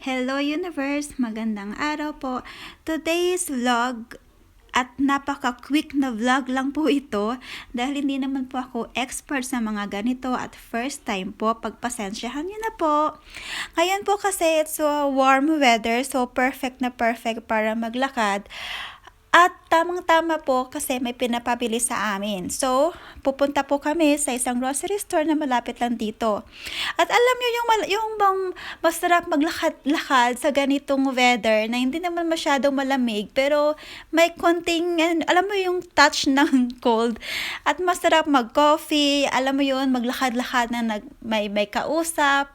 Hello Universe! Magandang araw po. Today's vlog at napaka-quick na vlog lang po ito dahil hindi naman po ako expert sa mga ganito at first time po, pagpasensyahan niyo na po. Ngayon po kasi it's warm weather, so perfect na perfect para maglakad. At tamang-tama po kasi may pinapabili sa amin. So, pupunta po kami sa isang grocery store na malapit lang dito. At alam niyo yung bang masarap maglakad-lakad sa ganitong weather na hindi naman masyadong malamig pero may konting, alam mo yung touch ng cold. At masarap mag-coffee, alam mo yun, maglakad-lakad na may kausap.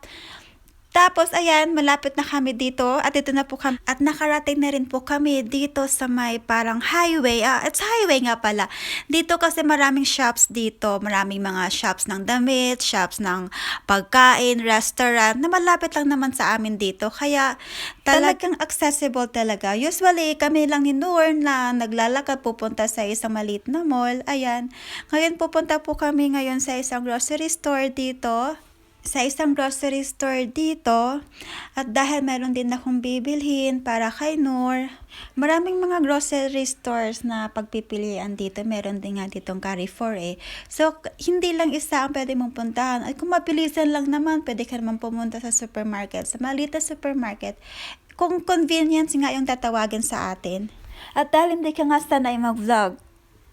Tapos, ayan, malapit na kami dito at ito na po kami. At nakarating na rin po kami dito sa may parang highway. It's highway nga pala. Dito kasi maraming shops dito. Maraming mga shops ng damit, shops ng pagkain, restaurant na malapit lang naman sa amin dito. Kaya talagang accessible talaga. Usually, kami lang ni Noor na naglalakad pupunta sa isang maliit na mall. Ayan. Ngayon pupunta po kami ngayon sa isang grocery store dito. At dahil meron din akong bibilhin para kay Noor, maraming mga grocery stores na pagpipilian dito. Meron din nga ditong Carrefour So, hindi lang isa ang pwede mong puntahan. At kung mabilisan lang naman, pwede ka naman pumunta sa supermarket, sa maliit na supermarket. Kung convenience nga yung tatawagin sa atin. At dahil hindi ka nga sanay mag-vlog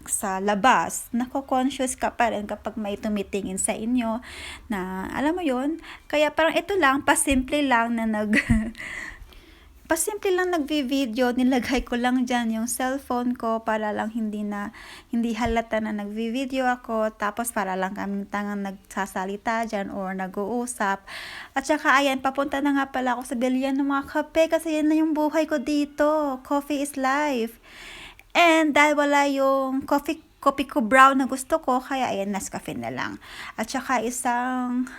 sa labas, nako-conscious ka pa rin kapag may tumitingin sa inyo na alam mo yon. Kaya parang ito lang, pasimple lang nagvi-video, nilagay ko lang dyan yung cellphone ko para lang hindi halata na nagvi-video ako, tapos para lang kami tangang nagsasalita dyan or nag-uusap. At saka ayan, papunta na nga pala ako sa bilihan ng mga kape kasi yan na yung buhay ko dito. Coffee is life. And dahil wala yung coffee ko brown na gusto ko, kaya ayan, Nescafe na lang. At saka isang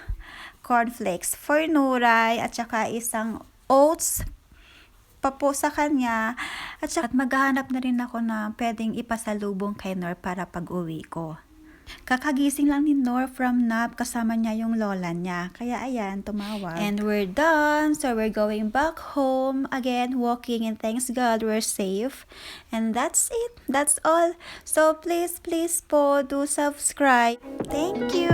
cornflakes for Nuray, at saka isang oats pa po sa kanya. At maghahanap na rin ako na pwedeng ipasalubong kay Nor para pag-uwi ko. Kakagising lang ni Nor from nap, kasama niya yung lola niya. Kaya ayan, tumawag. And we're done. So we're going back home. Again, walking, and thanks God we're safe. And that's it. That's all. So please po do subscribe. Thank you.